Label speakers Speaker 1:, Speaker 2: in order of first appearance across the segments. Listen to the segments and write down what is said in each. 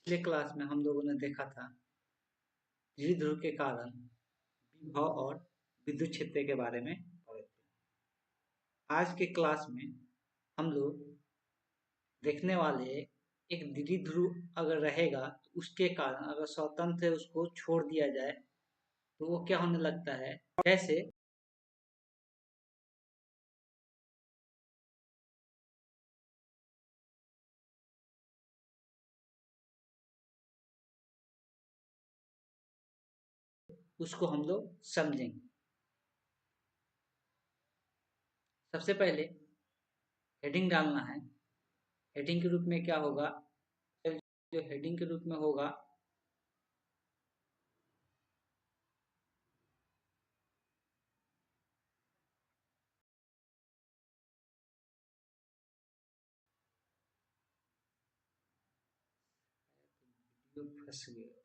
Speaker 1: पिछले क्लास में हम लोगों ने देखा था द्विध्रुव के कारण विभव और विद्युत क्षेत्र के बारे में पढ़े थे। आज के क्लास में हम लोग देखने वाले हैं, एक द्विध्रुव अगर रहेगा तो उसके कारण अगर स्वतंत्र उसको छोड़ दिया जाए तो वो क्या होने लगता है, कैसे उसको हम लोग समझेंगे। सबसे पहले हेडिंग डालना है। हेडिंग के रूप में क्या होगा, जो हेडिंग के रूप में होगा जो फंस गया।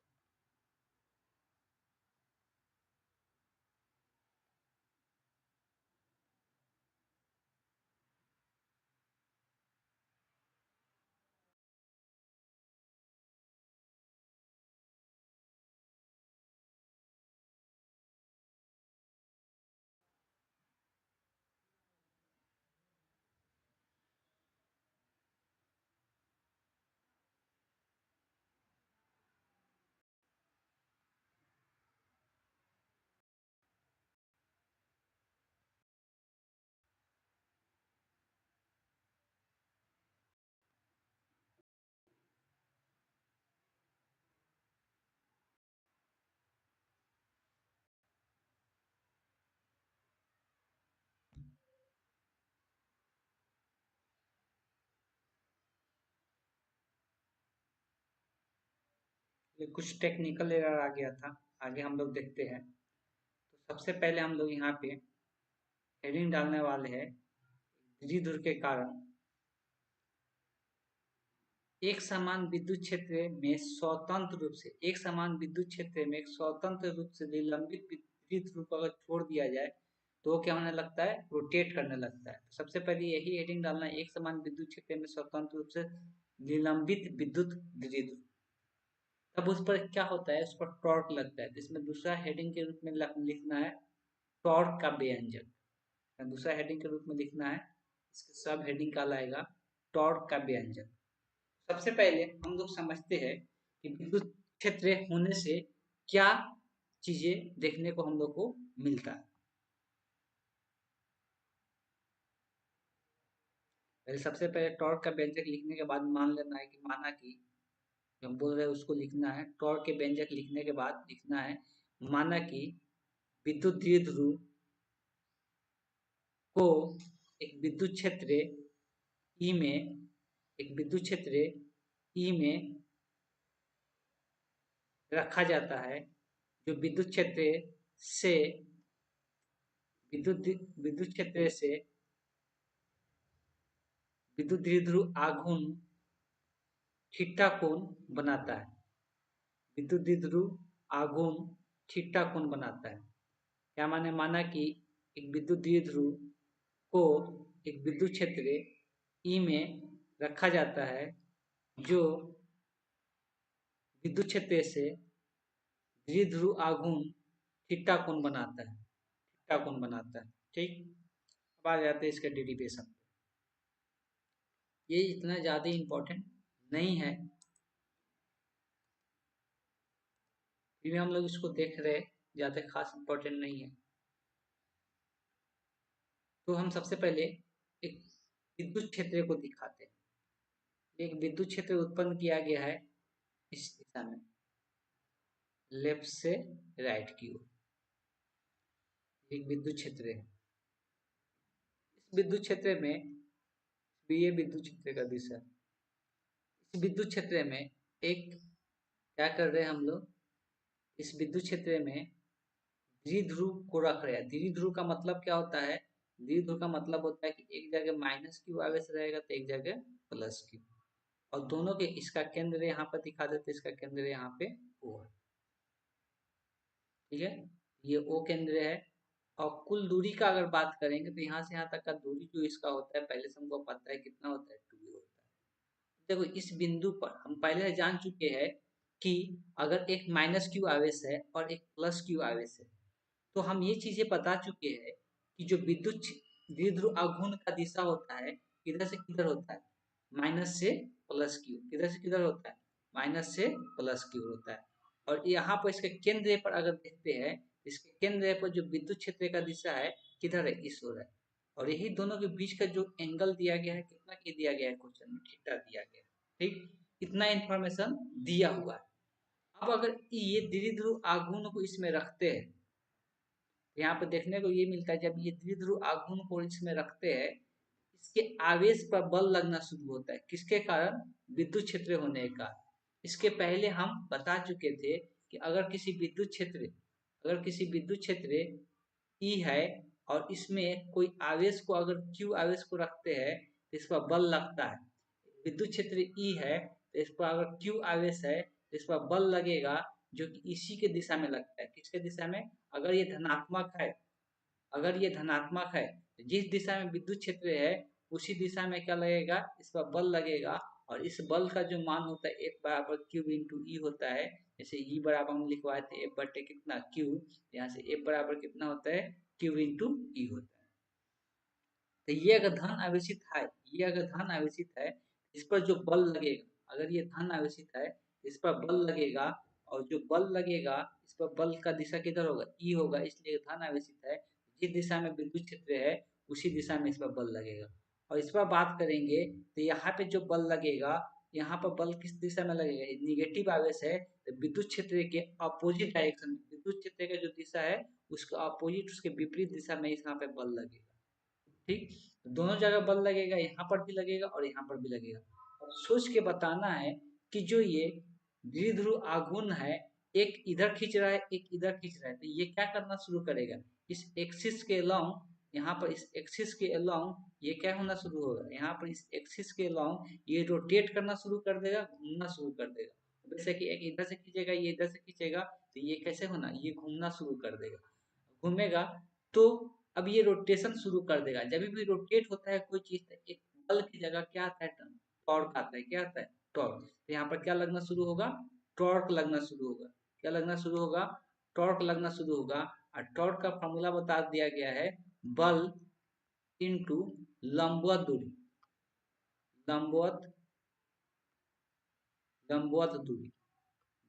Speaker 1: ये कुछ टेक्निकल एरर आ गया था, आगे हम लोग देखते हैं। तो सबसे पहले हम लोग यहाँ पे हेडिंग डालने वाले हैं द्विध्रुव के कारण एक समान विद्युत क्षेत्र में स्वतंत्र रूप से निलंबित द्विध्रुव को अगर छोड़ दिया जाए तो वो क्या होने लगता है, रोटेट करने लगता है। तो सबसे पहले यही हेडिंग डालना है, एक समान विद्युत क्षेत्र में स्वतंत्र रूप से निलंबित विद्युत द्विध्रुव। तब उस पर क्या होता है, उस पर टॉर्क लगता है। तो इसमें दूसरा हेडिंग के रूप में लिखना है टॉर्क का व्यंजक। दूसरा हेडिंग के रूप में लिखना है, इसका सब हेडिंग कहलाएगा टॉर्क का व्यंजक। सबसे पहले हम लोग समझते हैं कि विद्युत क्षेत्र होने से क्या चीजें देखने को हम लोग को मिलता है। पहले सबसे पहले टॉर्क का व्यंजक लिखने के बाद मान लेना है कि माना कि जो हम बोल रहे हैं उसको लिखना है। टॉर्क के व्यंजक लिखने के बाद लिखना है माना कि विद्युत द्विध्रुव को एक विद्युत क्षेत्र ई में एक विद्युत क्षेत्र ई में रखा जाता है, जो विद्युत क्षेत्र से विद्युत विद्युत क्षेत्र से विद्युत द्विध्रुव आघूर्ण थीटा कोण बनाता है। विद्युत द्विध्रुव आघूर्ण थीटा कोण बनाता है। क्या माने, माना कि एक विद्युत द्विध्रुव को एक विद्युत क्षेत्र ई में रखा जाता है, जो विद्युत क्षेत्र से द्विध्रुव आघूर्ण थीटा कोण बनाता है, ठीक। अब आ जाते हैं इसके डेरिवेशन। ये इतना ज्यादा इम्पोर्टेंट नहीं है, फिर भी हम लोग इसको देख रहे, ज्यादा खास इम्पोर्टेंट नहीं है। तो हम सबसे पहले एक विद्युत क्षेत्र को दिखाते हैं। एक विद्युत क्षेत्र उत्पन्न किया गया है इस दिशा में, लेफ्ट से राइट की ओर एक विद्युत क्षेत्र है। इस विद्युत क्षेत्र में ये विद्युत क्षेत्र का दिशा, इस विद्युत क्षेत्र में एक क्या कर रहे हैं हम लोग, इस विद्युत क्षेत्र में द्विध्रुव को रख रहे हैं। द्विध्रुव का मतलब क्या होता है, द्विध्रुव का मतलब होता है कि एक जगह माइनस क्यू आवेश रहेगा तो एक जगह प्लस क्यू, और दोनों के इसका केंद्र यहाँ पर दिखा देते, इसका केंद्र यहाँ पे ओ है, ठीक है। ये ओ केंद्र है। और कुल दूरी का अगर बात करेंगे तो यहाँ से यहाँ तक का दूरी जो इसका होता है, पहले से हमको पता है कितना होता है, 2 होता है। देखो इस बिंदु पर हम पहले जान चुके हैं कि अगर एक माइनस क्यू आवेश है और एक प्लस क्यू आवेश है, तो हम ये चीजें बता चुके हैं कि जो विद्युत द्विध्रुव आघूर्ण का दिशा होता है किधर से किधर होता है, माइनस से प्लस क्यू। किधर से किधर होता है, माइनस से प्लस क्यू होता है। और यहाँ पर इसके केंद्र पर अगर देखते हैं, इसके केंद्र पर जो विद्युत क्षेत्र का दिशा है किधर है, इस ओर है। और यही दोनों के बीच का जो एंगल दिया गया है, कितना की दिया गया है क्वेश्चन में, थीटा दिया गया है। ठीक, इतना इंफॉर्मेशन दिया हुआ है। अब अगर ये द्विध्रुव आघूर्ण को इसमें रखते हैं, यहाँ पे देखने को ये मिलता है, जब ये द्विध्रुव आघूर्ण को इसमें रखते हैं, इसके आवेश पर बल लगना शुरू होता है। किसके कारण, विद्युत क्षेत्र होने का। इसके पहले हम बता चुके थे कि अगर किसी विद्युत क्षेत्र ई है और इसमें कोई आवेश को, अगर क्यू आवेश को रखते हैं तो इस पर बल लगता है। विद्युत क्षेत्र ई है तो इस पर अगर क्यू आवेश है तो इस पर बल लगेगा, जो कि इसी के दिशा में लगता है। किसके दिशा में, अगर ये धनात्मक है, अगर ये धनात्मक है तो जिस दिशा में विद्युत क्षेत्र है उसी दिशा में क्या लगेगा, इस पर बल लगेगा। और इस बल का जो मान होता है F बराबर क्यू इंटू ई होता है। जैसे ई बराबर हम लिखवाए थे F बटे कितना, क्यू। यहाँ से F बराबर कितना होता है, क्यू इंटू ई होता है। तो ये अगर धन आवेशित है, ये अगर धन आवेशित है, इस पर जो बल लगेगा, अगर ये धन आवेशित है इस पर बल लगेगा। और जो बल लगेगा इस पर बल का दिशा किधर होगा, ई होगा, इसलिए धन आवेशित है। जिस दिशा में विद्युत क्षेत्र है उसी दिशा में इस पर बल लगेगा। और इस पर बात करेंगे तो यहाँ पे जो बल लगेगा, यहाँ पर बल किस दिशा में लगेगा, निगेटिव आवेश है तो विद्युत क्षेत्र के अपोजिट डायरेक्शन में, विद्युत क्षेत्र का जो दिशा है उसका अपोजिट, उसके विपरीत दिशा में यहाँ पे बल लगेगा। ठीक, दोनों जगह बल लगेगा, यहाँ पर भी लगेगा और यहाँ पर भी लगेगा। अब सोच के बताना है कि जो ये द्विध्रुव आघूर्ण है, एक इधर खींच रहा है एक इधर खींच रहा है, तो ये क्या करना शुरू करेगा, इस एक्सिस के अलोंग, यहाँ पर इस एक्सिस के अलोंग ये क्या होना शुरू होगा, यहाँ पर इस एक्सिस के अलोंग ये रोटेट करना शुरू कर देगा, घूमना शुरू कर देगा। जैसे कि एक इधर से खींचेगा, ये इधर से खींचेगा, तो ये कैसे होना, ये घूमना शुरू कर देगा। घूमेगा तो अब ये रोटेशन शुरू कर देगा। जब भी रोटेट होता है कोई चीज, एक बल की जगह क्या आता है, टॉर्क आता है। क्या आता है, टॉर्क। तो यहाँ पर क्या लगना शुरू होगा, टॉर्क लगना शुरू होगा। क्या लगना शुरू होगा, टॉर्क लगना शुरू होगा। और टॉर्क का फॉर्मूला बता दिया गया है, बल इंटू लंबवत दूरी, लंबवत लंबवत दूरी,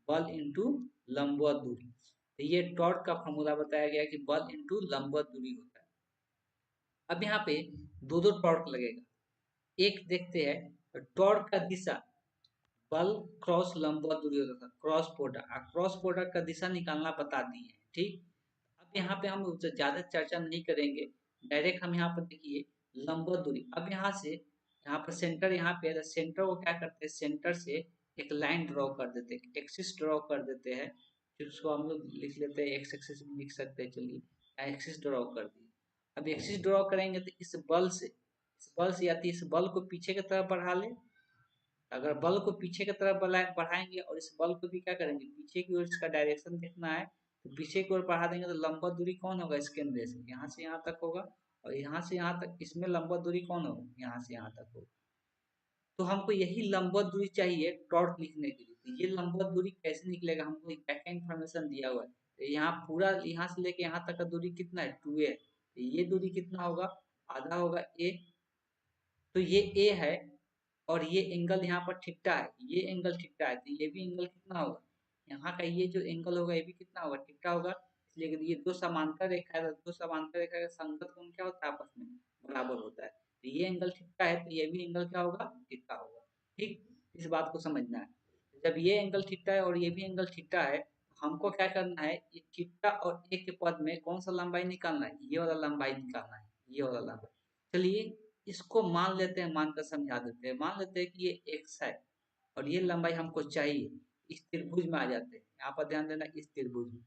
Speaker 1: बल इंटू लंबवत दूरी। तो ये टॉर्क का फॉर्मूला बताया गया कि बल इंटू लंबवत दूरी होता है। अब यहाँ पे दो दो टॉर्क लगेगा। एक देखते हैं टॉर्क का दिशा, बल क्रॉस लंबवत दूरी होता था, क्रॉस प्रोडक्ट। क्रॉस प्रोडक्ट का दिशा निकालना बता दिए हैं। ठीक, अब यहाँ पे हम ज्यादा चर्चा नहीं करेंगे, डायरेक्ट हम यहाँ पर देखिए लंबवत दूरी। अब यहाँ से यहाँ पर सेंटर, यहाँ पे सेंटर को क्या करते हैं, सेंटर से एक लाइन ड्रॉ कर देते हैं, एक्सिस ड्रॉ कर देते हैं। फिर उसको हम लोग लिख लेते हैं, एक्स एक्सिस भी लिख सकते हैं। चलिए एक्सिस ड्रॉ कर दिए। अब एक्सिस ड्रॉ करेंगे तो इस बल से या तो इस बल को पीछे की तरफ बढ़ा ले। अगर बल को पीछे की तरफ बढ़ाएंगे और इस बल को भी क्या करेंगे, पीछे की ओर इसका डायरेक्शन देखना है तो पीछे की ओर बढ़ा देंगे, तो लंबवत दूरी कौन होगा, इस केंद्र से यहाँ तक होगा। और यहाँ से यहाँ तक, इसमें लंबवत दूरी कौन होगा, यहाँ से यहाँ तक होगा। तो हमको यही लंबवत दूरी चाहिए टॉर्क लिखने के लिए। तो ये लंबवत दूरी कैसे निकलेगा, हमको क्या क्या इन्फॉर्मेशन दिया हुआ है। तो यहाँ पूरा, यहाँ से लेके यहाँ तक का दूरी कितना है, 2a है। तो ये दूरी कितना होगा, आधा होगा a। तो ये a है और ये एंगल यहाँ पर थीटा है, ये एंगल थीटा है, तो ये भी एंगल कितना होगा, यहाँ का ये जो एंगल होगा ये भी कितना होगा, थीटा होगा। इसलिए ये दो समांतर रेखा है, दो समांतर रेखा का संगत कोण क्या होता है, आपस में बराबर होता है। तो ये एंगल थीटा है तो ये भी एंगल क्या होगा, थीटा होगा। ठीक, इस बात को समझना है। जब ये एंगल थीटा है और ये भी एंगल थीटा है, हमको क्या करना है, ये थीटा और ए के पद में कौन सा लंबाई निकालना है, ये वाला लंबाई निकालना है, ये वाला लंबाई। चलिए इसको मान लेते हैं, मानकर समझा देते हैं। मान लेते हैं कि ये x है और ये लंबाई हमको चाहिए, इस त्रिभुज में आ जाते हैं। यहाँ पर ध्यान देना, इस त्रिभुज में,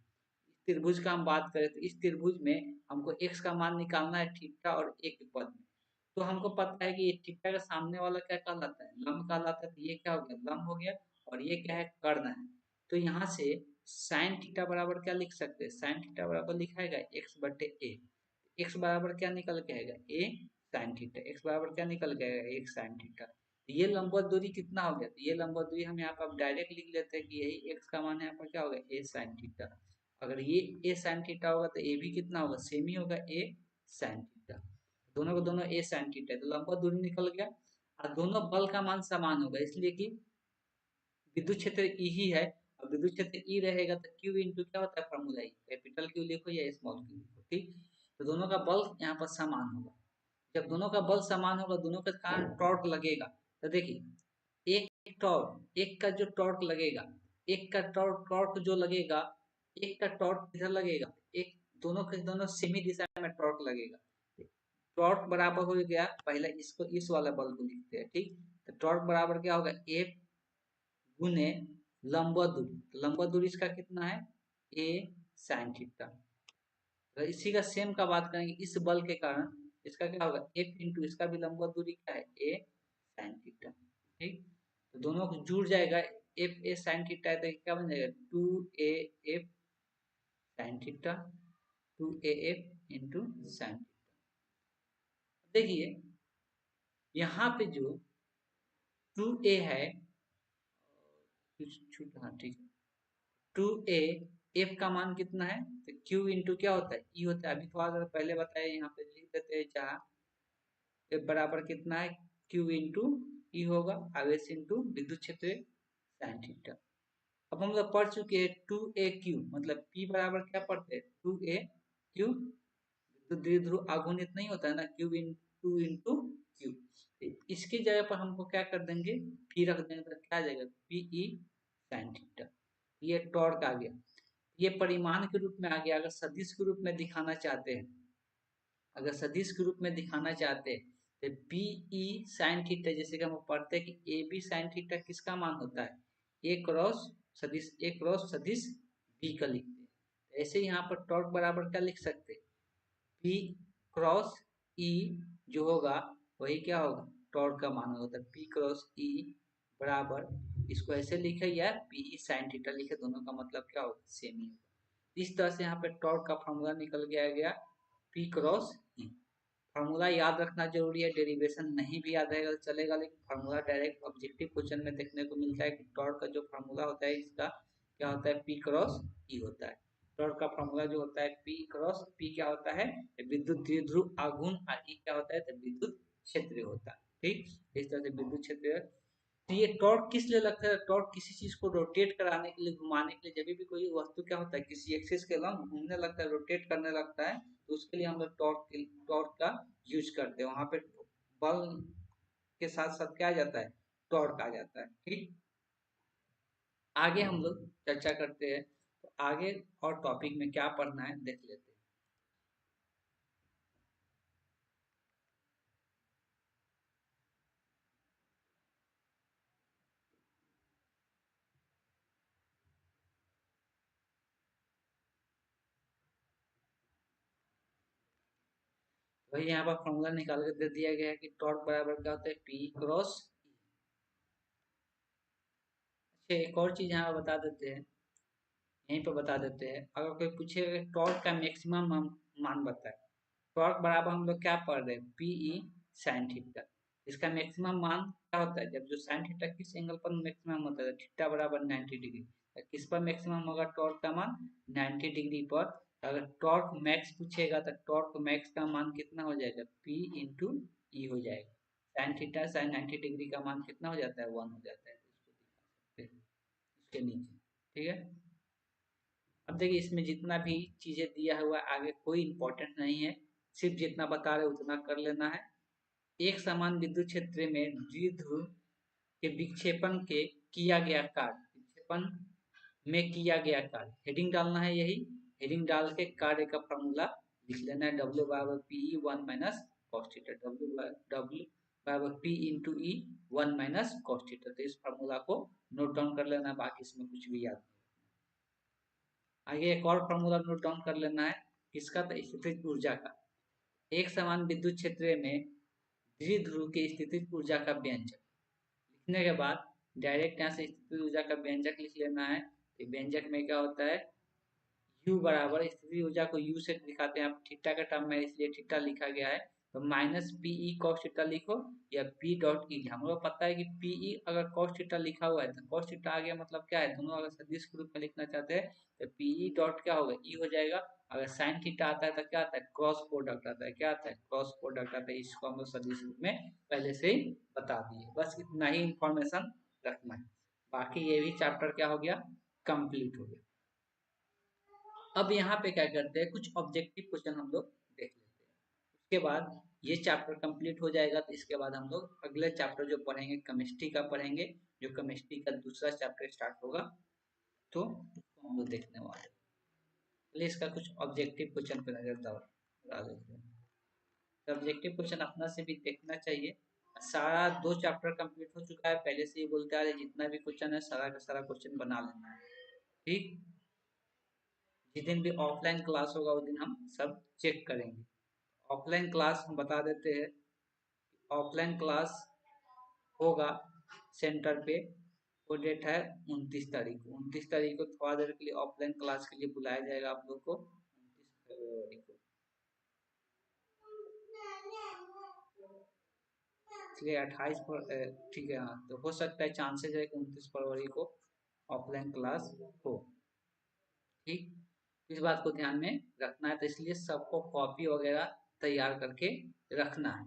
Speaker 1: इस त्रिभुज का हम बात करें तो इस त्रिभुज में हमको x का मान निकालना है थीटा और a के पद में। तो हमको पता है कि ये थीटा का सामने वाला क्या कहलाता है, लंब कहलाता है। तो ये क्या हो गया, लंब हो गया। और ये क्या है, कर्ण है। तो यहाँ से साइन थीटा बराबर क्या लिख सकते हैं, साइन थीटा बराबर लिखाएगा x बटे a। x बराबर क्या निकल के आएगा, a साइन थीटा। x बराबर क्या निकल के आएगा, एक साइन थीटा। ये लंबवत दूरी कितना हो गया, तो ये लंबवत दूरी हम यहाँ पर अब डायरेक्ट लिख लेते हैं कि यही एक्स का मान यहाँ पर क्या होगा, ए साइन थीटा। अगर ये ए साइन थीटा होगा तो ए भी कितना होगा, सेम ही होगा, ए साइन थीटा। दोनों को दोनों ए साइन थीटा, तो लंबवत दूरी निकल गया। और दोनों बल का मान समान होगा, इसलिए कि विद्युत क्षेत्र ई ही है। और विद्युत क्षेत्र ई रहेगा तो क्यू इंटू क्या होता है, फॉर्मूला ई, कैपिटल क्यू लिखो या स्मॉल क्यू लिखो, ठीक। तो दोनों का बल यहाँ पर समान होगा। जब दोनों का बल समान होगा, दोनों के कारण टॉर्क लगेगा। तो देखिए, एक टॉर्क, एक का जो टॉर्क लगेगा, एक का टॉर्क टॉर्क जो लगेगा, एक का टॉर्क किधर लगेगा, एक, दोनों के दोनों सेमी दिशा में टॉर्क लगेगा। टॉर्क बराबर हो गया, पहले इसको, इस वाला बल को लिखते हैं, ठीक। तो टॉर्क बराबर क्या होगा, एफ गुने लंबवत दूरी। तो लंबवत दूरी इसका कितना है, ए साइन थीटा। तो इसी का सेम का बात करेंगे, इस बल के कारण इसका क्या होगा, एफ इंटू इसका भी लंबवत दूरी क्या है, ए साइन थीटा, ठीक। तो दोनों को जुड़ जाएगा, एफ ए साइन थीटा है तो क्या बन जाएगा, two A F sine theta, two A F into sine theta. देखिए यहाँ पे जो टू ए है, हाँ ठीक है, टू ए एफ का मान कितना है, तो क्यू इंटू क्या होता है, ई होता है। अभी थोड़ा देर पहले बताया, यहाँ पे लिख देते हैं, जहाँ एफ बराबर कितना है, क्यू इंटू ई होगा, आवेश इंटू विद्युत क्षेत्र साइन थीटा। अब हम लोग पढ़ चुके हैं टू ए क्यू, मतलब पी बराबर क्या पढ़ते हैं, टू ए क्यू। तो द्विध्रुव आघूर्णित नहीं होता है ना, Q in two into Q. इसकी जगह पर हमको क्या कर देंगे, पी रख देंगे, तो क्या आ जाएगा, पी ई साइन थीटा। ये टॉर्क आ गया, ये परिमाण के रूप में आ गया। अगर सदिश के रूप में दिखाना चाहते हैं, अगर सदिश के रूप में दिखाना चाहते हैं, तो पी ई साइन थीटा, जैसे कि हम पढ़ते हैं कि ए बी साइन थीटा किसका मान होता है, ए क्रॉस सदिश, ए क्रॉस सदिश बी का लिखते हैं। ऐसे यहाँ पर टॉर्क बराबर क्या लिख सकते हैं, पी क्रॉस ई जो होगा वही क्या होगा, टॉर्क का मान होगा। तो पी क्रॉस ई बराबर, इसको ऐसे लिखे या पी ई साइन थीटा लिखे, दोनों का मतलब क्या होगा, सेम ही होगा। इस तरह से यहाँ पे टॉर्क का फॉर्मूला निकल गया पी क्रॉस ई। फॉर्मूला याद रखना जरूरी है, डेरिवेशन नहीं भी याद रहेगा तो चलेगा, लेकिन फॉर्मूला डायरेक्ट ऑब्जेक्टिव क्वेश्चन में देखने को मिलता है कि टॉर्क का जो फॉर्मूला होता है इसका क्या होता है, पी क्रॉस ई होता है। टॉर्क का फॉर्मूला जो होता है पी क्रॉस, पी क्या होता है, विद्युत द्विध्रुव आघूर्ण, और ई क्या होता है, तो विद्युत क्षेत्र होता है, ठीक। इस तरह से विद्युत क्षेत्र। तो ये टॉर्क किस लिए लगता है, टॉर्क किसी चीज को रोटेट कराने के लिए, घुमाने के लिए, जब भी कोई वस्तु क्या होता है किसी एक्सिस के लंब घूमने लगता है, रोटेट करने लगता है, तो उसके लिए हम लोग टॉर्क का यूज करते हैं। वहां पे बल के साथ साथ क्या आ जाता है, टॉर्क आ जाता है, ठीक। आगे हम लोग चर्चा करते हैं, तो आगे और टॉपिक में क्या पढ़ना है देख लेते हैं। वही यहाँ पर फॉर्मूला निकाल के दे दिया गया है कि टॉर्क बराबर क्या होता है, पी क्रॉस। अच्छा, एक और चीज यहाँ बता देते हैं, यहीं पर बता देते हैं, अगर कोई पूछे टॉर्क का मैक्सिमम मान बताए, टॉर्क बराबर हम लोग क्या पढ़ रहे हैं, पीई साइन थीटा। इसका मैक्सिमम मान क्या होता है, जब जो साइन थीटा किस एंगल पर मैक्सिमम होता है, थीटा बराबर 90 डिग्री। किस पर मैक्सिमम होगा टॉर्क का मान, 90 डिग्री पर। अगर टॉर्क मैक्स पूछेगा तो टॉर्क मैक्स का मान कितना हो जाएगा, पी इंटू ई हो जाएगा। साइन थीटा साइन 90 डिग्री का मान कितना हो जाता है, 1 हो जाता है। तो इसके नीचे, ठीक है। अब देखिए, इसमें जितना भी चीजें दिया हुआ है आगे कोई इंपॉर्टेंट नहीं है, सिर्फ जितना बता रहे उतना कर लेना है। एक समान विद्युत क्षेत्र में द्विध्रुव के विक्षेपण के किया गया कार्य, विक्षेपण में किया गया कार्य, हेडिंग डालना है, यही हेडिंग डाल के कार्य का फॉर्मूला लिख लेना है, डब्ल्यू बराबर P E one minus cos theta, W बराबर P into E one minus cos theta. तो इस फॉर्मूला को नोट डाउन कर लेना, बाकी इसमें कुछ भी याद नहीं। आगे एक और फॉर्मूला नोट डाउन कर लेना है, किसका, तो स्थितिज ऊर्जा का। एक समान विद्युत क्षेत्र में द्विध्रुव की स्थितिज ऊर्जा का व्यंजक लिखने के बाद डायरेक्ट यहाँ से स्थितिज ऊर्जा का व्यंजक लिख लेना है। तो व्यंजक में क्या होता है, U बराबर, स्थितिज ऊर्जा को U से दिखाते हैं, आप थीटा का टर्म में इसलिए थीटा लिखा गया है, तो माइनस पीई कॉस थीटा लिखो या पी डॉट ई। हम लोग पता है कि पीई अगर कॉस थीटा लिखा हुआ है तो कॉस थीटा आ गया, मतलब क्या है, दोनों अगर सदिश के रूप में लिखना चाहते हैं तो पीई डॉट क्या होगा, ई हो जाएगा। अगर साइन थीटा आता है तो क्या आता है, क्रॉस प्रोडक्ट आता है। क्या आता है, क्रॉस प्रोडक्ट आता है। इसको हम लोग सदिश रूप में पहले से ही बता दिए। बस इतना ही इंफॉर्मेशन रखना है, बाकी ये भी चैप्टर क्या हो गया, कंप्लीट हो गया। अब यहाँ पे क्या करते हैं, कुछ ऑब्जेक्टिव क्वेश्चन हम लोग देख लेते हैं। उसके बाद ये चैप्टर कंप्लीट हो जाएगा, तो इसके बाद हम लोग अगले चैप्टर जो पढ़ेंगे केमिस्ट्री का पढ़ेंगे, जो केमिस्ट्री का दूसरा चैप्टर स्टार्ट होगा, तो उसको हम लोग देखने वाले हैं। चलिए इसका कुछ ऑब्जेक्टिव क्वेश्चन पे नजर डाल लेते हैं। ऑब्जेक्टिव क्वेश्चन अपना से भी देखना चाहिए। सारा 2 चैप्टर कंप्लीट हो चुका है, पहले से ही बोलते आ रहे जितना भी क्वेश्चन है सारा का सारा क्वेश्चन बना लेना है, ठीक। जिस दिन भी ऑफलाइन क्लास होगा उस दिन हम सब चेक करेंगे। ऑफलाइन क्लास हम बता देते हैं, ऑफलाइन क्लास होगा सेंटर पे, वो डेट है 29 तारीख को। 29 तारीख को थोड़ा देर के लिए ऑफलाइन क्लास के लिए बुलाया जाएगा आप लोग को, 29 फरवरी को। इसलिए 28 पर ठीक है, हाँ, तो हो सकता है चांसेस है कि 29 फरवरी को ऑफलाइन क्लास हो, ठीक। इस बात को ध्यान में रखना है, तो इसलिए सबको कॉपी वगैरह तैयार करके रखना है।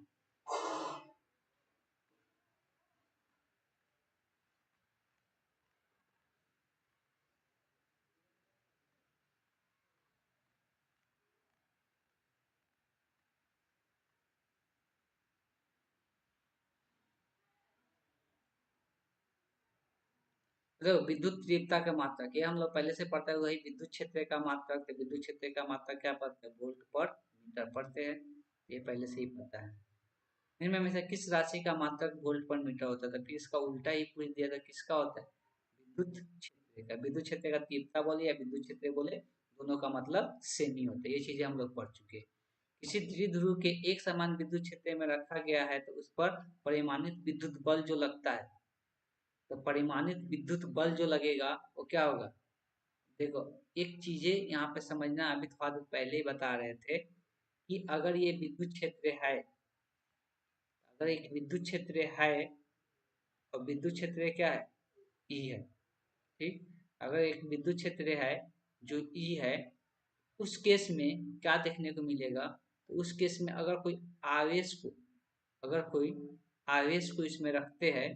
Speaker 1: देखो विद्युत तीव्रता का मात्रक, ये हम लोग पहले से पढ़ते हैं, वही विद्युत क्षेत्र का मात्रक। तो विद्युत क्षेत्र का मात्रक क्या पढ़ते हैं, वोल्ट पर मीटर पढ़ते हैं, ये पहले से ही पता है। इनमें हमेशा किस राशि का मात्रक वोल्ट पर मीटर होता था, फिर इसका उल्टा ही पूछ दिया था, किसका होता है, विद्युत क्षेत्र का। विद्युत क्षेत्र का तीव्रता बोले या विद्युत क्षेत्र बोले, दोनों का मतलब सेम ही होता है। ये चीजें हम लोग पढ़ चुके हैं। किसी द्विध्रुव के एक समान विद्युत क्षेत्र में रखा गया है तो उस पर परिमाणित विद्युत बल जो लगता है, तो परिमाणित विद्युत बल जो लगेगा वो क्या होगा। देखो एक चीजें यहाँ पे समझना, अभी थोड़ा देर पहले ही बता रहे थे कि अगर ये विद्युत क्षेत्र है, अगर एक विद्युत क्षेत्र है और विद्युत क्षेत्र क्या है, ई है, ठीक। अगर एक विद्युत क्षेत्र है जो ई है, उस केस में क्या देखने को मिलेगा, तो उस केस में अगर कोई आवेश को, अगर कोई आवेश को इसमें रखते हैं,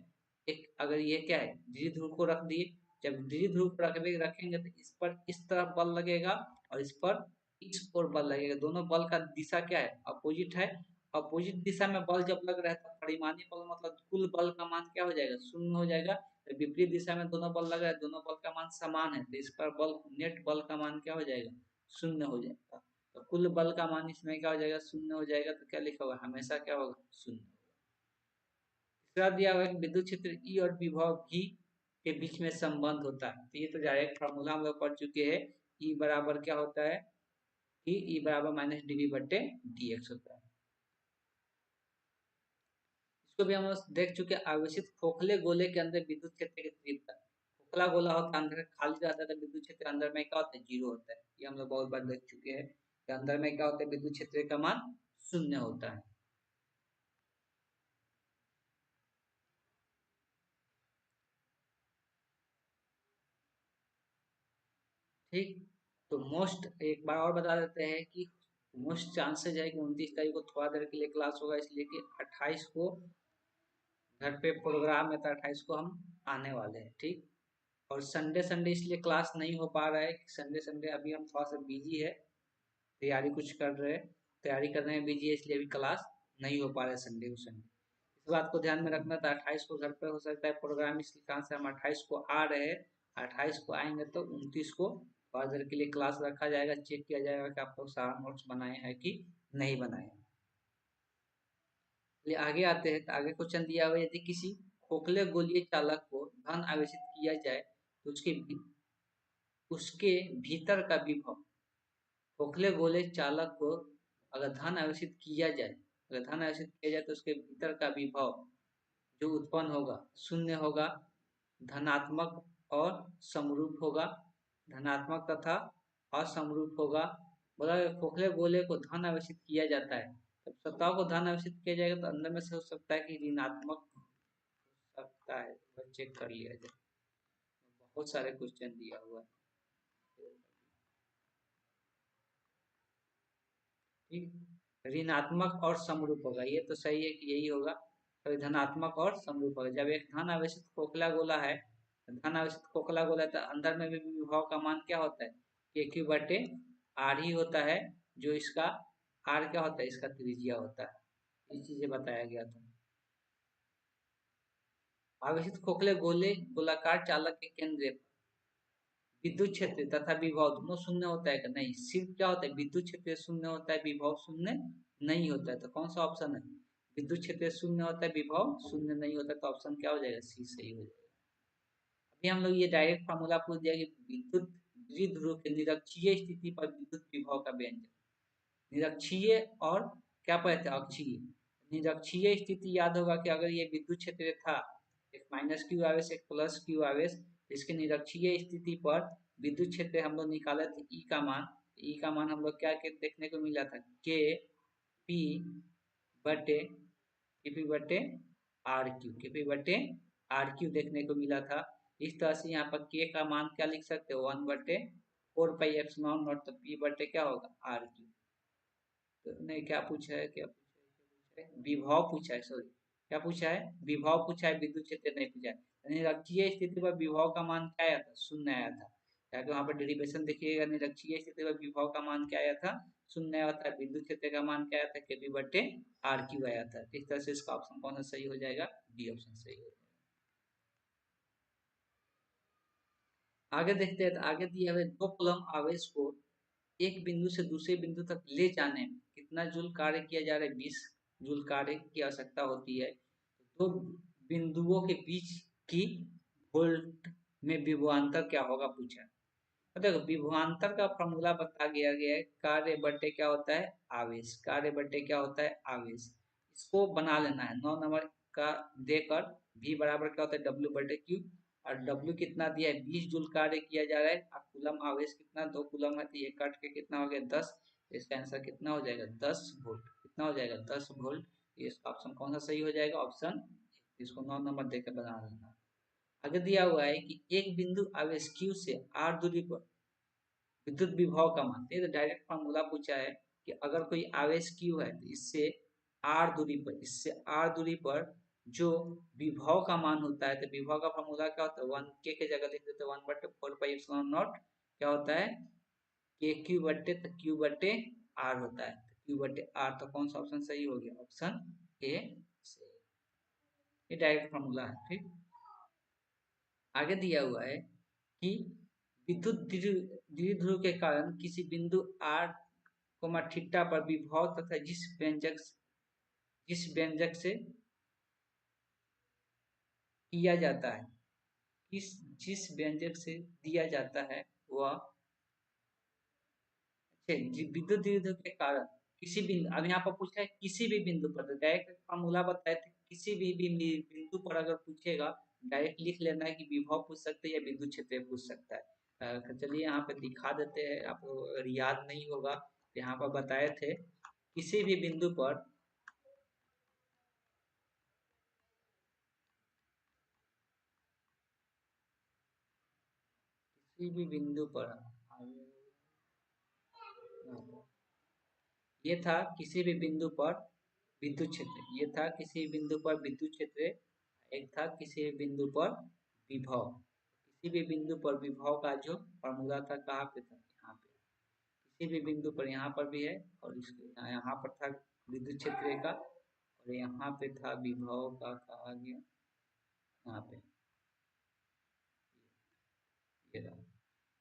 Speaker 1: एक अगर ये क्या है द्विध्रुव को रख दिए, जब द्विध्रुव को रखेंगे तो इस पर इस तरफ बल लगेगा और इस पर इस ओर बल लगेगा। दोनों बल का दिशा क्या है, अपोजिट है। अपोजिट दिशा में बल जब लग रहा है तो परिमाणी बल मतलब कुल बल का मान क्या हो जाएगा, शून्य हो जाएगा। तो विपरीत दिशा में दोनों बल लग रहा है, दोनों बल का मान समान है, तो इस पर बल नेट बल का मान क्या हो जाएगा, शून्य हो जाएगा। तो कुल बल का मान इसमें क्या हो जाएगा, शून्य हो जाएगा। तो क्या लिखा होगा, हमेशा क्या होगा, शून्य। तीसरा दिया हुआ है कि विद्युत क्षेत्र ई और विभव भी के बीच में संबंध होता है। तो ये तो डायरेक्ट फार्मूला हम लोग पढ़ चुके हैं। ई बराबर क्या होता है, कि ई बराबर माइनस डीवी बटे डी एक्स होता है। इसको भी हम लोग देख चुके हैं। आवेशित खोखले गोले के अंदर विद्युत क्षेत्र की तीव्रता, खोखला गोला होता है अंदर खाली रहता है, तो विद्युत क्षेत्र अंदर में क्या होता है, जीरो होता है। ये हम लोग बहुत बार देख चुके हैं कि अंदर में क्या होता है, विद्युत क्षेत्र का मान शून्य होता है, ठीक। तो मोस्ट एक बार और बता देते हैं कि मोस्ट चांसेज है कि 29 तारीख को थोड़ा देर के लिए क्लास होगा, इसलिए कि 28 को घर पे प्रोग्राम है, तो 28 को हम आने वाले हैं, ठीक। और संडे संडे इसलिए क्लास नहीं हो पा रहा है, संडे संडे अभी हम थोड़ा सा बिजी है, तैयारी कुछ कर रहे हैं, तैयारी करने में बिजी है, इसलिए अभी क्लास नहीं हो पा रहा है संडे को संडे। इस बात को ध्यान में रखना था। 28 को घर पे हो सकता है प्रोग्राम, इसलिए कहाँ से हम 28 को आ रहे हैं। 28 को आएंगे तो 29 को थोड़ा देर के लिए क्लास रखा जाएगा, चेक किया जाएगा कि आप लोग सारा नोट्स बनाए हैं कि नहीं बनाए हैं। चलिए आगे आते हैं, तो आगे क्वेश्चन दिया हुआ है, यदि किसी खोखले गोलीय चालक को धन आवेशित किया जाए तो उसके भीतर का विभव, खोखले गोले चालक को अगर धन आवेशित किया जाए, अगर धन आवेशित किया जाए तो उसके भीतर का विभव जो उत्पन्न होगा शून्य होगा, धनात्मक और समरूप होगा, धनात्मक तथा असमरूप होगा। बोला खोखले गोले को धन आवेशित किया जाता है जब सत्ताओं को धन आवेशित किया जाएगा तो अंदर में से हो सकता है कि ऋणात्मक हो सकता है, वह चेक कर लिया जाए। बहुत सारे क्वेश्चन दिया हुआ है। ठीक, ऋणात्मक और समरूप होगा, ये तो सही है कि यही होगा। तो धनात्मक और समरूप होगा। जब एक धन आवेशित खोखला गोला है, धन आवेशित खोखला गोला है, तो अंदर में भी विभव का मान क्या होता है, के क्यू बटे आर ही होता है। जो इसका आर क्या होता है, इसका त्रिज्या होता है। ये चीजें बताया गया था। आवेशित खोखले गोले गोलाकार चालक के केंद्र विद्युत क्षेत्र तथा विभव दोनों शून्य होता है कि नहीं, सिर्फ क्या होता है, विद्युत क्षेत्र शून्य होता है, विभव शून्य नहीं होता है। तो कौन सा ऑप्शन है, विद्युत क्षेत्र शून्य होता है, विभव शून्य नहीं होता है, तो ऑप्शन क्या हो जाएगा, सी सही हो जाएगा। अभी हम लोग ये डायरेक्ट फार्मूला पूछ दिया कि विद्युत द्विध्रुव के निरक्षीय स्थिति पर विद्युत विभव का व्यंजक। निरक्षीय और क्या पढ़े थे, अक्षीय। निरक्षीय स्थिति याद होगा कि अगर ये विद्युत क्षेत्र था, एक माइनस क्यू आवेश एक प्लस क्यू आवेश, इसके निरक्षीय स्थिति पर विद्युत क्षेत्र हम लोग निकाले थे ई का मान। ई का मान हम लोग क्या देखने को मिला था, के पी बटे केपी बटे आर क्यू देखने को मिला था। इस तरह से यहाँ पर के का मान क्या लिख सकते हो, 1/4 पाई एप्सिलॉन नॉट, तो पी बटे क्या होगा, आर क्यू। तो नहीं, क्या पूछा है, विभव पूछा है, सॉरी, क्या पूछा है, विभव पूछा है, विद्युत क्षेत्र नहीं पूछा है। निरक्षीय स्थिति पर विभव का मान क्या आया था, शून्य आया था। ताकि वहां पर डेरिवेशन देखिएगा, निरक्षीय स्थिति पर विभव का मान क्या आया था, शून्य आया था। विद्युत क्षेत्र का मान क्या आया था, केबी बटे आर क्यू आया था। इस तरह से इसका ऑप्शन कौन सा सही हो जाएगा, डी ऑप्शन सही हो जाएगा। आगे देखते हैं, तो आगे दिया हुआ दो कूलम आवेश को एक बिंदु से दूसरे बिंदु तक ले जाने में कितना जूल कार्य किया जा रहा है, 20 जूल कार्य की आवश्यकता होती है। दो बिंदुओं के बीच की वोल्ट में विभवांतर क्या होगा पूछा। तो देखो, विभवांतर का फॉर्मूला बता गया है, कार्य बटे क्या होता है, आवेश। कार्य बटे क्या होता है, आवेश। इसको बना लेना है 9 नंबर का देकर। v बराबर क्या होता है, w बटे क्यू। और W कितना दिया है, 20 जूल कार्य किया जा रहा है। और कूलम आवेश कितना, 2 कूलम है, तो ये कट के कितना हो गया, 10। इसका आंसर कितना हो जाएगा, 10 वोल्ट। कितना हो जाएगा, 10 वोल्ट। इसका ऑप्शन कौन सा सही हो जाएगा, ऑप्शन। इसको 9 नंबर देकर बना लेना। आगे दिया हुआ है कि एक बिंदु आवेश Q से r दूरी पर विद्युत विभव का मान। ये तो डायरेक्ट फॉर्मूला पूछा है कि अगर कोई आवेश Q है, तो इससे r दूरी पर जो विभव का मान होता है, तो विभव का फॉर्मूला क्या होता है, 1 के जगह लिख देते हैं 1/4 पाई एप्सिलॉन नॉट। क्या होता है, के क्यू बटे, तो क्यू बटे आर होता है, तो क्यू बटे आर। तो कौन सा ऑप्शन सही हो गया, ऑप्शन ए सही। ये डायरेक्ट फॉर्मूला है। ठीक, आगे दिया हुआ है कि विद्युत द्विध्रुव के कारण किसी बिंदु r कोमा थीटा पर विभव तथा जिस व्यंजक से किया जाता है, किस जिस व्यंजक से दिया जाता है वह विद्युत द्विध्रुव के कारण किसी बिंदु, अब यहाँ पर पूछा है किसी भी बिंदु पर, तो डायरेक्ट फॉर्मूला बताए थे, किसी भी बिंदु पर अगर पूछेगा, डायरेक्ट लिख लेना है कि विभव पूछ सकते हैं या विद्युत क्षेत्र पूछ सकता है। चलिए यहाँ पे दिखा देते हैं, आपको अगर याद नहीं होगा, यहाँ पर बताए थे किसी भी बिंदु पर किसी भी बिंदु पर ये था किसी भी बिंदु पर विद्युत क्षेत्र, ये था किसी बिंदु पर विद्युत क्षेत्र, एक था किसी भी बिंदु पर विभव। किसी भी बिंदु पर विभव का जो फॉर्मूला था, कहाँ पे था, यहाँ पे। किसी भी बिंदु पर, यहाँ पर भी है, और इसके यहाँ पर था विद्युत क्षेत्र का, और यहाँ पे था विभव का, कहा गया यहाँ पे, ये रहा।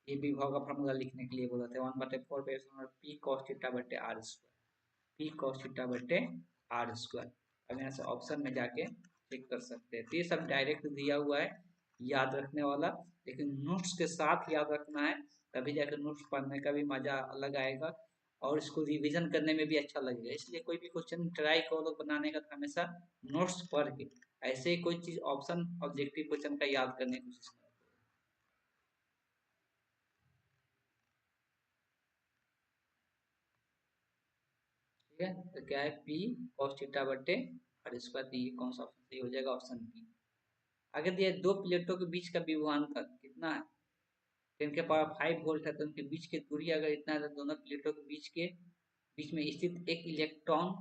Speaker 1: ये विभव का फॉर्मूला लिखने के लिए बोला था, 1/4 पी कॉस थीटा बटे R square, P cos theta बटे आर स्क्वायर। अब यहाँ से ऑप्शन में जाके चेक कर सकते हैं। तो ये सब डायरेक्ट दिया हुआ है, याद रखने वाला, लेकिन नोट्स के साथ याद रखना है, तभी जाकर नोट्स पढ़ने का भी मजा अलग आएगा, और इसको रिवीजन करने में भी अच्छा लगेगा। इसलिए कोई भी क्वेश्चन ट्राई करो बनाने का, तो हमेशा नोट्स पढ़ के, ऐसे ही कोई चीज ऑप्शन ऑब्जेक्टिव क्वेश्चन का याद करने की कोशिश करो। ठीक है, तो क्या है P cos थीटा बटे r स्क्वायर। तो ये कौन सा ऑप्शन सही हो जाएगा? Option B. आगे दिया है, दो प्लेटों के बीच का विभवांतर कितना है? 10⁵ वोल्ट है, तो उनके बीच की दूरी अगर इतना है तो दोनों प्लेटों के बीच में स्थित एक इलेक्ट्रॉन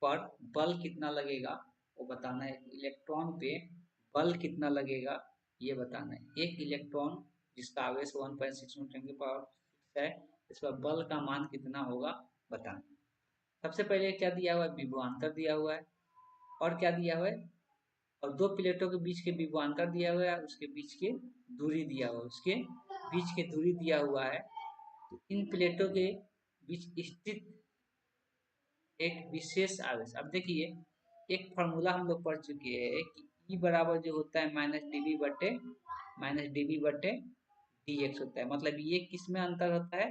Speaker 1: पर बल कितना लगेगा वो बताना है। इलेक्ट्रॉन पे बल कितना लगेगा ये बताना है। एक इलेक्ट्रॉन जिसका आवेश 1.6 × 10⁶ है, इस पर बल का मान कितना होगा बताना है। सबसे पहले क्या दिया हुआ है? विभवांतर दिया हुआ है। और क्या दिया हुआ है? और दो प्लेटों के बीच के विभवांतर दिया हुआ है, उसके बीच के दूरी दिया हुआ है, उसके बीच की दूरी दिया हुआ है। तो इन प्लेटों के बीच स्थित एक विशेष आवेश। अब देखिए, एक फॉर्मूला हम लोग पढ़ चुके हैं कि E बराबर जो होता है -dv बटे dx होता है। मतलब ये किस में अंतर होता है?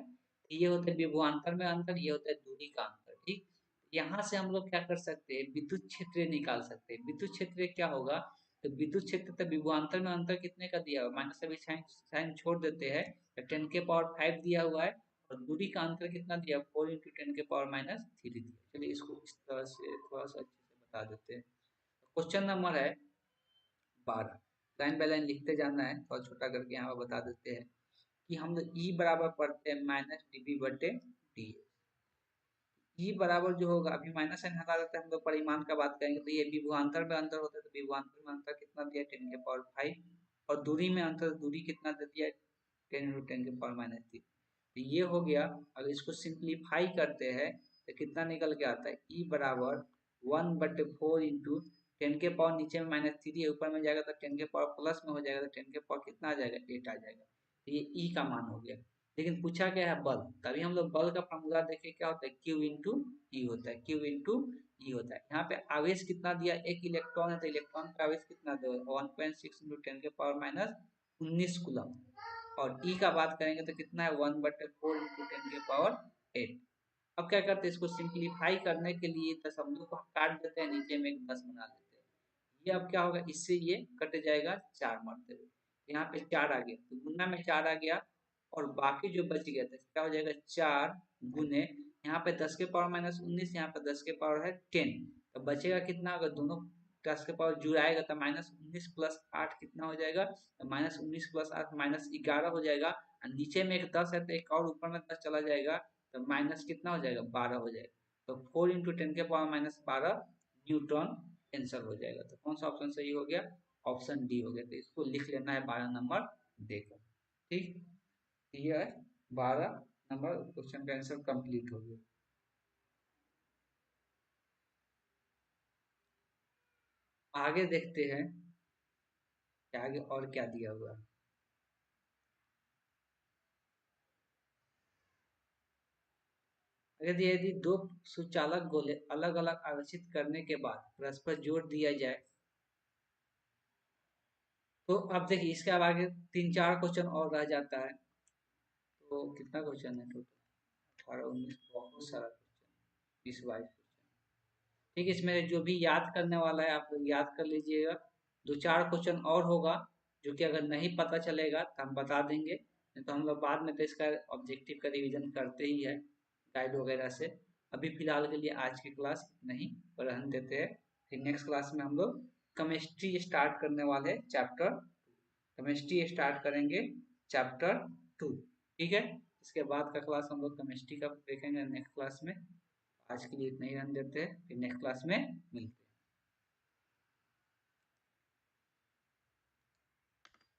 Speaker 1: ये होता है विभवांतर में अंतर, ये होता है दूरी का अंतर। ठीक, यहाँ से हम लोग क्या कर सकते हैं? विद्युत क्षेत्र निकाल सकते हैं। विद्युत क्षेत्र क्या होगा? तो विद्युत क्षेत्र तो विभवांतर में अंतर कितने का दिया हुआ है, माइनस अभी साइन साइन छोड़ देते हैं, तो 10⁵ दिया हुआ है। और दूरी का अंतर कितना दिया? 4 × 10⁻³ दिया। चलिए इसको इस तरह से थोड़ा सा अच्छे से बता देते हैं। क्वेश्चन नंबर है 12। लाइन बाय लाइन लिखते जाना है, थोड़ा छोटा करके यहाँ पर बता देते हैं कि हम लोग E बराबर पढ़ते हैं -dv/dt। E बराबर जो होगा, अभी माइनस साइन हटा देते हैं, हम लोग परिमाण का बात करेंगे। तो ये विभवांतर में अंतर होता है, तो विभवांतर में अंतर कितना दिया? 10⁵ और दूरी में अंतर, दूरी कितना दे दिया? 10 × 10⁻³ तो ये हो गया। अगर इसको सिंप्लीफाई करते हैं तो कितना निकल के आता है? E बराबर 1/4 इंटू 10 नीचे में -3 है, ऊपर में जाएगा तो 10 प्लस में हो जाएगा, तो 10 कितना आ जाएगा? 8 आ जाएगा। तो ये E का मान हो गया। लेकिन पूछा क्या है? बल। तभी हम लोग बल का फॉर्मूला देखे, क्या होता है? Q इंटू ई होता है। Q इंटू ई होता है। यहाँ पे आवेश कितना दिया? एक इलेक्ट्रॉन है, तो इलेक्ट्रॉन का आवेश कितना दो? 1.6 × 10⁻−19 कूलम। और E का बात करेंगे तो कितना है? 1/4 × 10⁸। अब क्या करते हैं? इसको सिंप्लीफाई करने के लिए दशमलव को काट देते हैं, नीचे में एक 10 बना देते हैं। ये अब क्या होगा? इससे ये कट जाएगा 4 मरते हुए। यहाँ पे 4 आ गया, तो गुना में 4 आ गया, और बाकी जो बच गया था क्या हो जाएगा? 4 गुने, यहाँ पे 10⁻−19, यहाँ पे 10 है 10, तो बचेगा कितना? अगर दोनों 10 जुड़ाएगा तो -19 + 8 कितना हो जाएगा? तो -19 + 8 -11 हो जाएगा। और नीचे में एक 10 है, तो एक और ऊपर में 10 चला जाएगा, तो माइनस कितना हो जाएगा? 12 हो जाएगा। तो 4 × 10⁻−12 न्यूटन आंसर हो जाएगा। तो कौन सा ऑप्शन सही हो गया? ऑप्शन डी हो गया। तो इसको लिख लेना है 12 नंबर देकर। ठीक, ये है 12 नंबर क्वेश्चन का आंसर कंप्लीट हो गया। आगे देखते हैं कि आगे और क्या दिया हुआ है। अगर यदि दो सुचालक गोले अलग अलग आवेशित करने के बाद परस्पर जोड़ दिया जाए, तो अब देखिए इसके अब आगे 3-4 क्वेश्चन और रह जाता है। तो कितना क्वेश्चन है टोटल? 18-19, बहुत सारा क्वेश्चन, 20-22 क्वेश्चन। ठीक है, इसमें जो भी याद करने वाला है आप लोग याद कर लीजिएगा। 2-4 क्वेश्चन और होगा, जो कि अगर नहीं पता चलेगा तो हम बता देंगे, नहीं तो हम लोग बाद में तो इसका ऑब्जेक्टिव का रिवीजन करते ही है गाइड वगैरह से। अभी फिलहाल के लिए आज की क्लास नहीं रहने देते हैं। फिर नेक्स्ट क्लास में हम लोग केमिस्ट्री स्टार्ट करने वाले हैं, चैप्टर केमिस्ट्री स्टार्ट करेंगे, चैप्टर 2। ठीक है, इसके बाद का क्लास हम लोग केमिस्ट्री का देखेंगे नेक्स्ट क्लास में। आज के लिए इतना ही रहने देते हैं, फिर नेक्स्ट क्लास में मिलते हैं।